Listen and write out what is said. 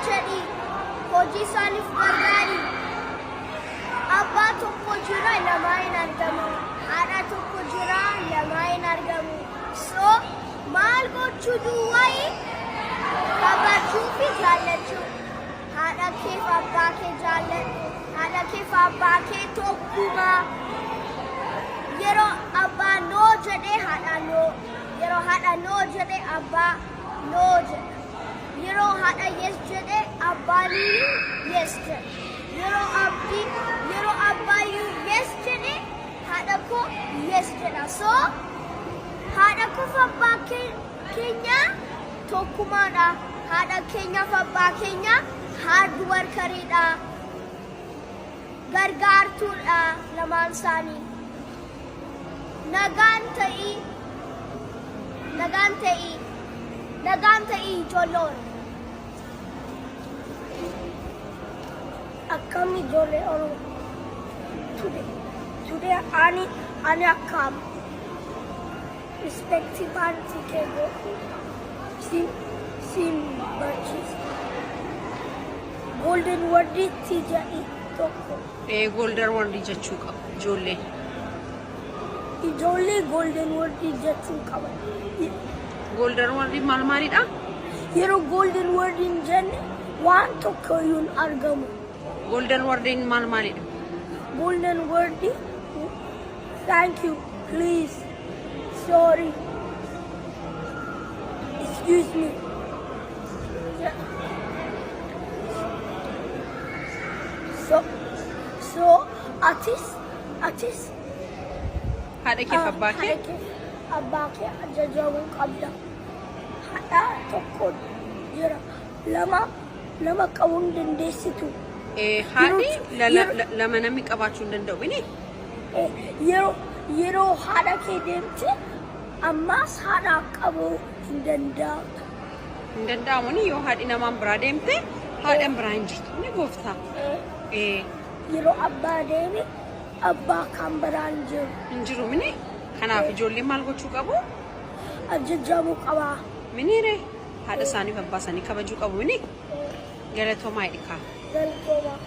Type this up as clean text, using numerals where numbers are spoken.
jedhi hojii isaaniif gargaari. Abbaa tokko jira lamaa hin argamu. Haadha tokko jira lamaa hin argamu. So maal gochuu duwwaayi kabajuu fi jaallachuu. Haadha kee fi abbaa kee jaalladhu. Haadha kee fi abbaa kee tokkuma. Yeroo abbaa noo jedhee haadha noo. Yeroo haadha noo jedhee abbaa noo jedha. Yeroo haadha yes jedhee abbaaniyyuu yes jedha. Yeroo abbaayyuu yes jedhee haadha koo yes jedha. So haadha koo fi abbaa keenya tokkumaadha. Haadha keenya fi abbaa keenya hard workeriidha. Gargaartuudha lamaan isaanii. Nagaan ta'ii ijoolloon. Akkam ijoollee Oromoo. Today ani akkam respecti baanti kee godhu sim barsiisa. Golden wardiitti jedhi tokko. Golden wardii jechuu qabu ijoollee. Ijoollee golden wardii jechuu qaba. Golden wardii maal maalidha? Yeroo golden wardiin jenne waan tokko iyyuu hin argamu. Golden wardiin maal maalidha? Golden wardii thank you, please, sorry, excuse me. So atis Haadha kee fi abbaa kee? Abbaa kee ajajamuu qabda. Haadha tokko jira. Lama qabuu hin dandeessitu. Haadhi lama namni qabaachuu hin danda'u bini? Yeroo haadha kee deemte ammaas haadha qabuu hin danda'amtu. Hin danda'amu ni yoo haadhi namaan biraa deemte haadhaan biraa hin jirtu ni gooftaa. Yeroo abbaa deeme abbaa kan biraa hin jiru mini? Kanaaf ijoolleen maal gochuu qabu? Ajajamuu qaba. Miniire haadha isaanii fi abbaa isaanii kabajuu qabu mini? Galatoomaa hidhikaa. Galatoomaa.